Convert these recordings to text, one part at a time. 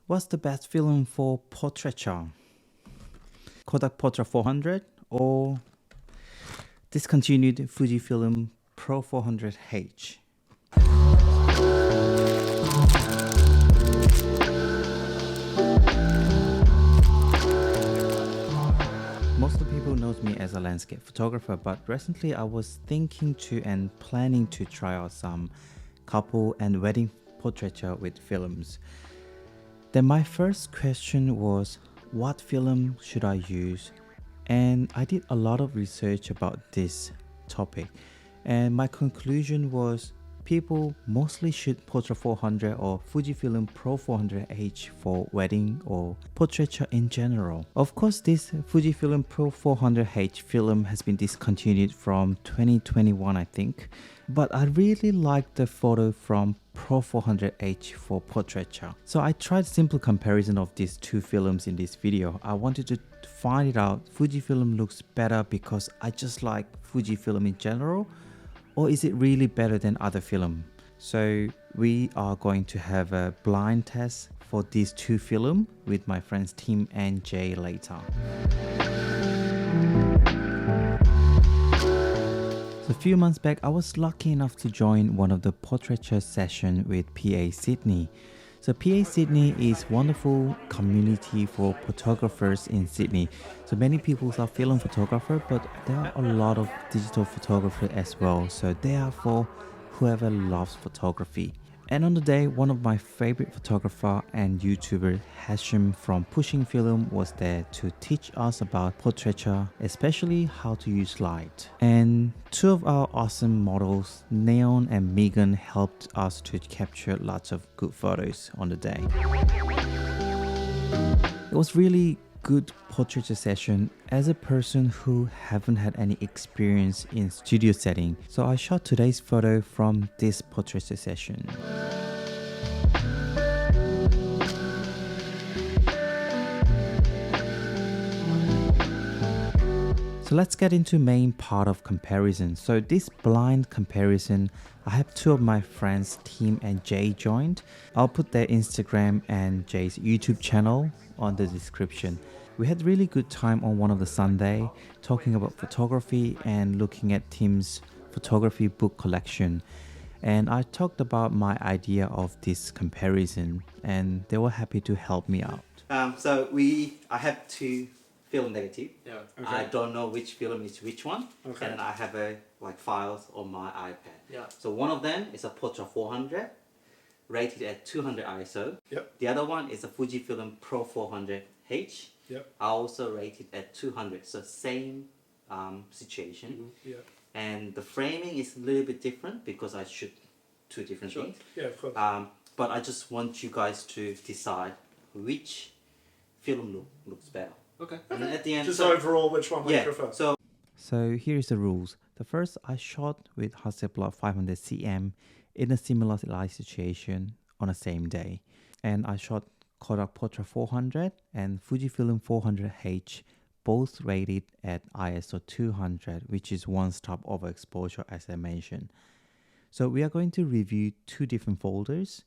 What's the best film for portraiture? Kodak Portra 400 or discontinued Fujifilm Pro 400H? Most of the people knows me as a landscape photographer, but recently I was thinking to and planning to try out some couple and wedding portraiture with films. Then my first question was, what film should I use? And I did a lot of research about this topic, and my conclusion was people mostly shoot Portra 400 or Fujifilm Pro 400H for wedding or portraiture in general. Of course, this Fujifilm Pro 400H film has been discontinued from 2021, I think, but I really like the photo from Pro 400H for portraiture. So I tried simple comparison of these two films in this video. I wanted to find it out. Fujifilm looks better because I just like Fujifilm in general, or is it really better than other film? So we are going to have a blind test for these two films with my friends Tim and Jay later. So a few months back, I was lucky enough to join one of the portraiture session with PA Sydney. So PA Sydney is wonderful community for photographers in Sydney. So many people are film photographer, but there are a lot of digital photographer as well. So they are for whoever loves photography. And on the day, one of my favorite photographer and YouTuber, Hashim from Pushing Film, was there to teach us about portraiture, especially how to use light. And two of our awesome models, Neon and Megan, helped us to capture lots of good photos on the day. It was really good portraiture session as a person who haven't had any experience in studio setting. So I shot today's photo from this portraiture session. So let's get into main part of comparison. So this blind comparison, I have two of my friends, Tim and Jay, joined. I'll put their Instagram and Jay's YouTube channel on the description. We had really good time on one of the Sunday talking about photography and looking at Tim's photography book collection. And I talked about my idea of this comparison, and they were happy to help me out. I have two film negative. Yeah. Okay. I don't know which film is which one. Okay. And I have files on my iPad. Yeah. So one of them is a Portra 400, rated at 200 ISO. Yep. The other one is a Fujifilm Pro 400H. Yep. I also rated at 200. So same situation. Yeah. And the framing is a little bit different because I shoot two different Sure. things. Yeah, of course. But I just want you guys to decide which film looks better. Okay. And then at the end, Just overall, which one would you prefer? So here's the rules. The first, I shot with Hasselblad 500 cm in a similar light situation on the same day, and I shot Kodak Portra 400 and Fujifilm 400H, both rated at ISO 200, which is one stop overexposure, as I mentioned. So we are going to review two different folders.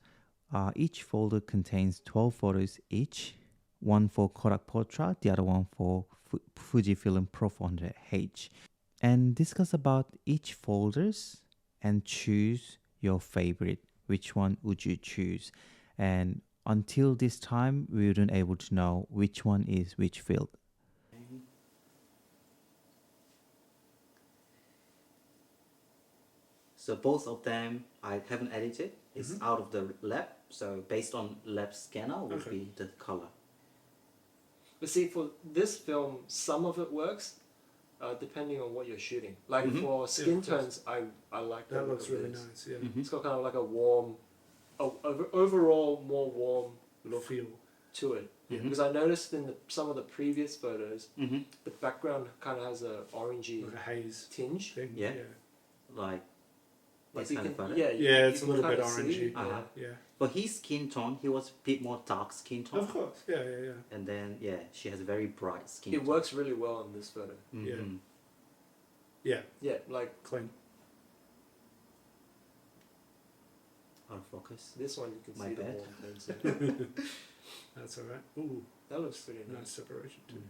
Each folder contains 12 photos each, one for Kodak Portra, the other one for Fujifilm Pro 400H, and discuss about each folders and choose your favorite. Which one would you choose? And until this time, we weren't able to know which one is which field. So both of them I haven't edited. It's out of the lab. So based on lab scanner would Okay. be the color. But see, for this film, some of it works, depending on what you're shooting. Like for skin of course. tones, I like That the looks look of really this. nice. Yeah. It's got kind of like a warm, overall more warm Look. Feel. to it. Mhm. Because I noticed in some of the previous photos, Mm-hmm. the background kind of has a orangey Like a haze tinge. thing. Yeah. Like Like this you kind can, of photo. yeah, Yeah, it's you a little can bit kinda see, orangey. Uh-huh. Yeah. For his skin tone, he was a bit more dark skin tone. Of course. Yeah, yeah, yeah. And then she has very bright skin It tone. works really well in this photo. Mhm. Yeah. Yeah, like Clean. Out of focus. this one you can My see the bad. warm tones. That's alright. Ooh, That looks pretty nice nice. separation too.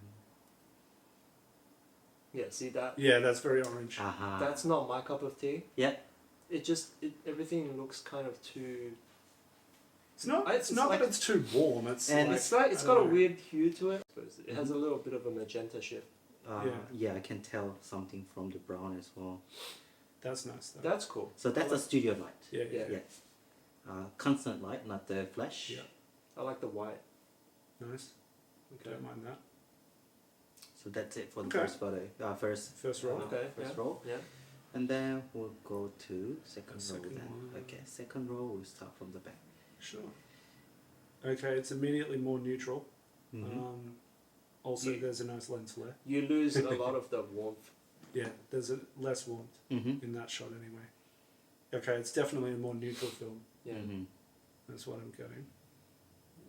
Yeah, see that? Yeah, that's very orange. Aha. That's not my cup of tea. Yeah. Everything looks kind of too. It's not. It's It's not like- that it's too warm. It's And like, It's like it's I got a don't know. weird hue to it. It has a little bit of a magenta shift. Yeah, I can tell something from the brown as well. That's nice though. That's cool. So that's a studio light. Yeah, yeah. Yeah. Yeah. Constant light, not the flash. Yeah. I like the white. Nice. Okay. Don't mind that. So that's it for the Okay. first photo. First roll. Okay. First yeah. row. Yeah. And then we'll go to second The row second then. one. Okay, second row we'll start from the back. Sure. Okay, it's immediately more neutral. Mhm. Also, You- there's a nice lens flare. You lose a lot of the warmth. Yeah, there's a less warmth Mhm. in that shot anyway. Okay, it's definitely a more neutral film. Yeah. Mhm. That's what I'm getting.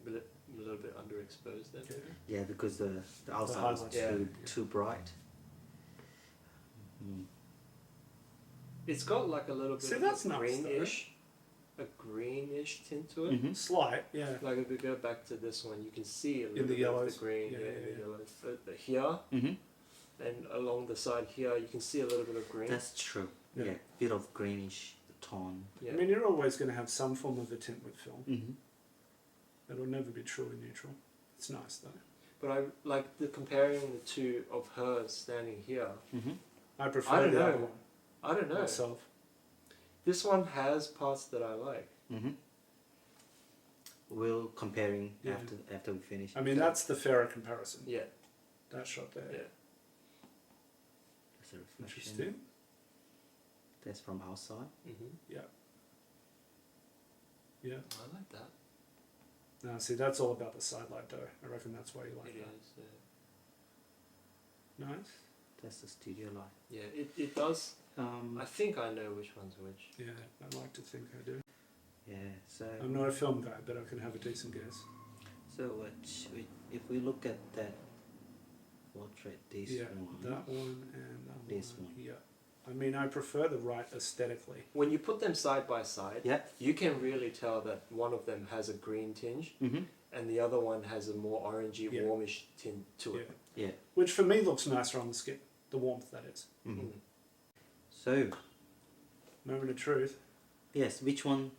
A little bit underexposed there. Yeah. Yeah, because the outside is highlights, yeah. too bright. Mm. It's got like a little bit See, of that's a nice, greenish tint to it. Mhm. Slight, yeah. Like if we go back to this one, you can see a little the bit yellows. of the green, Yeah, yeah, yeah, in the yeah. yellows. But here Mhm. and along the side here, you can see a little bit of green. That's true. Yeah. Yeah, bit of greenish tone. yeah. I mean, you're always going to have some form of a tint with film. Mhm. It'll never be truly neutral. It's nice though. But I like the comparing the two of her standing here. Mhm. I prefer I don't the other know. one I don't know. myself. This one has parts that I like. Mhm. We'll comparing Yeah. after we finish. I mean, that's the fairer comparison. Yeah. That shot there. Yeah. That's a reflection. Interesting. That's from outside. Mm-hmm. Yeah. I like that. Now, see, that's all about the side light though. I reckon that's why you like It that. is. Nice. That's the studio light. Yeah. It does. Um, I think I know which one's which. Yeah, I like to think I do. yeah. So I'm not a film guy, but I can have a decent guess. if we look at that portrait, this Yeah, one, that one and that This one. one. Yeah. I mean, I prefer the right aesthetically. When you put them side by side, yeah. you can really tell that one of them has a green tinge Mhm. and the other one has a more orangey, Yeah. warmish tint to Yeah. it. Yeah. Which for me looks nicer on the skin. The warmth, that is. Mhm. Mm. So Moment of truth. yes, which one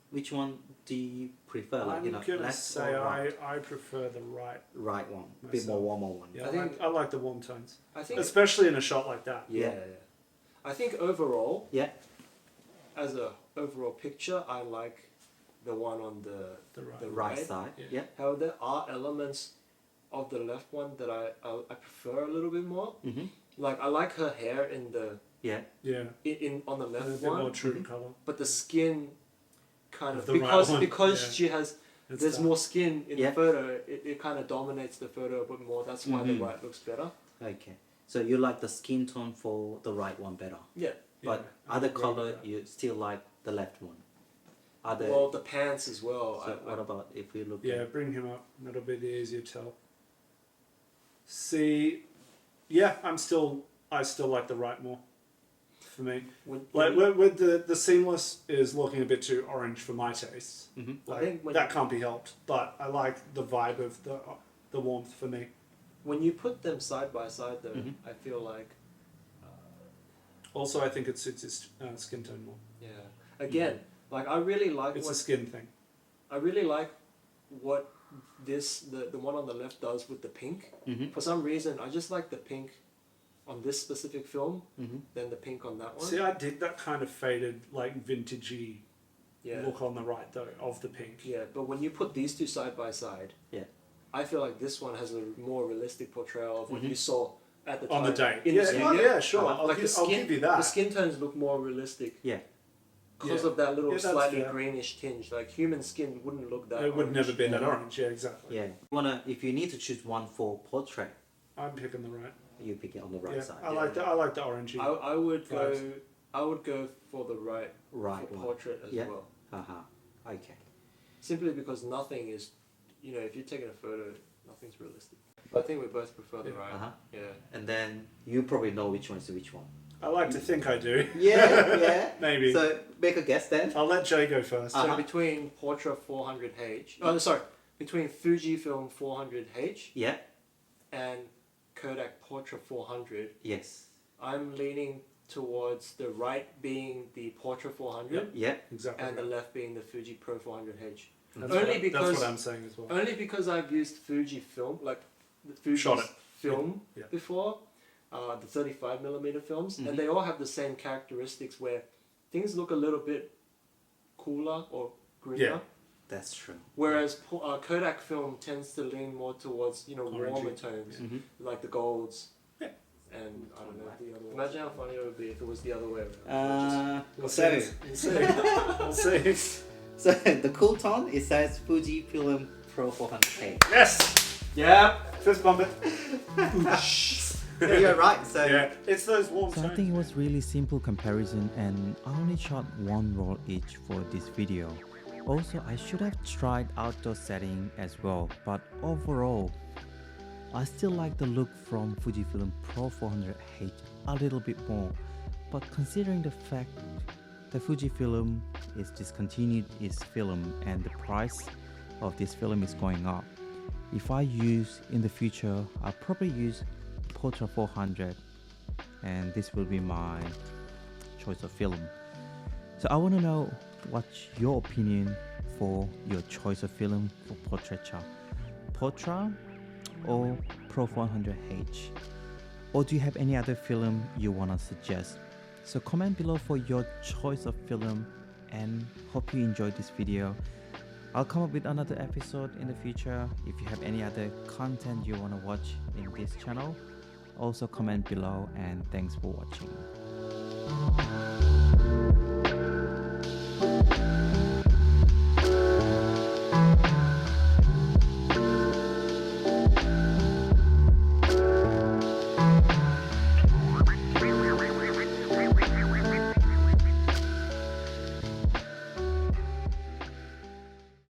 do you prefer? Like, I'm gonna left say or right? I prefer the right. Right one, bit Myself. more warmer one. Yeah, I think- I like the warm tones, I think. especially in a shot like that. Yeah. Yeah. I think overall, Yeah. as a overall picture, I like the one on the. The right. The Right Right? side. Yeah. Yeah. However, there are elements of the left one that I prefer a little bit more. Mhm. Like I like her hair in the Yeah. Yeah. in on the A left bit more one, true Mhm. colour. but the skin kind Of of the right because one, because yeah. she has It's there's that. more skin in Yeah. the photo. It kind of dominates the photo a bit more. That's why Mhm. the right looks better. Okay. So you like the skin tone for the right one better, Yeah. but Yeah, I other agree with color that. you still like the left one. Other. Well, the pants as well. so what about if we look? Yeah, At, bring him up. That'll be the easier tell. See, yeah, I still like the right more. For me, when, like with the seamless is looking a bit too orange for my tastes. Mhm. I Like, think when that can't be helped, but I like the vibe of the warmth for me. when you put them side by side, though, Mhm. I feel like Also, I think it suits his skin tone more. yeah. Again, like I really like It's what a skin thing. I really like what the one on the left does with the pink. Mhm. For some reason, I just like the pink on this specific film Mhm. than the pink on that one. See, I dig that kind of faded, like vintagey Yeah. look on the right though of the pink. Yeah, but when you put these two side by side, Yeah. I feel like this one has a more realistic portrayal of what Mhm. you saw at the On time the day. in Yeah, the studio. well, yeah, sure. Uh-huh. I'll, Like give, the I'll skin, give you that. the skin tones look more realistic Yeah. because Yeah. of that little Yeah, that's slightly fair. greenish tinge. Like human skin wouldn't look that. It would orange. never be that orange. Yeah, exactly. Yeah. If you need to choose one for portrait, I'm picking the right. you pick it on the right Yeah, side. I like the orangey. I would go. Vibes. I would go for the right Right for one. portrait as Yeah. well. Haha. Okay. Simply because nothing is, if you're taking a photo, nothing's realistic. I think we both prefer the Yeah. right. Uh-huh. Yeah. And then you probably know which one is which one. I like to think I do. Yeah. Yeah. Maybe. So make a guess then. I'll let Jay go first. So Uh-huh. between Portra 400H, oh sorry, between Fujifilm 400H Yeah. and Kodak Portra 400, Yes. I'm leaning towards the right being the Portra 400 Yeah. Exactly. and the right. left being the Fuji Pro 400H. That's Only what, because- that's what I'm saying as well. Only because I've used Fujifilm, like the Fuji's Shot it. film Yeah. before, the 35mm films, Mhm. and they all have the same characteristics where things look a little bit cooler or greener. Yeah. That's true. Whereas Kodak film tends to lean more towards warmer Orangey. tones, Mhm. like the golds. Yeah. And I don't know the other one. Imagine how funny it would be if it was the other way around. We'll so, see. We'll see. We'll see. so the cool tone, it says Fujifilm Pro 400K. Yes. Yeah. Fist bump it. Yeah, you're right. So, Yeah. It's those warm so I tones. think it was really simple comparison, and I only shot one roll each for this video. Also, I should have tried outdoor setting as well, but overall, I still like the look from Fujifilm Pro 400H a little bit more. But considering the fact that Fujifilm is discontinued its film and the price of this film is going up, if I use in the future, I'll probably use Portra 400, and this will be my choice of film. So I want to know what's your opinion for your choice of film for Portraiture, Portra or Pro 400H, or do you have any other film you want to suggest? So comment below for your choice of film, and hope you enjoyed this video. I'll come up with another episode in the future. If you have any other content you want to watch in this channel, also comment below, and thanks for watching.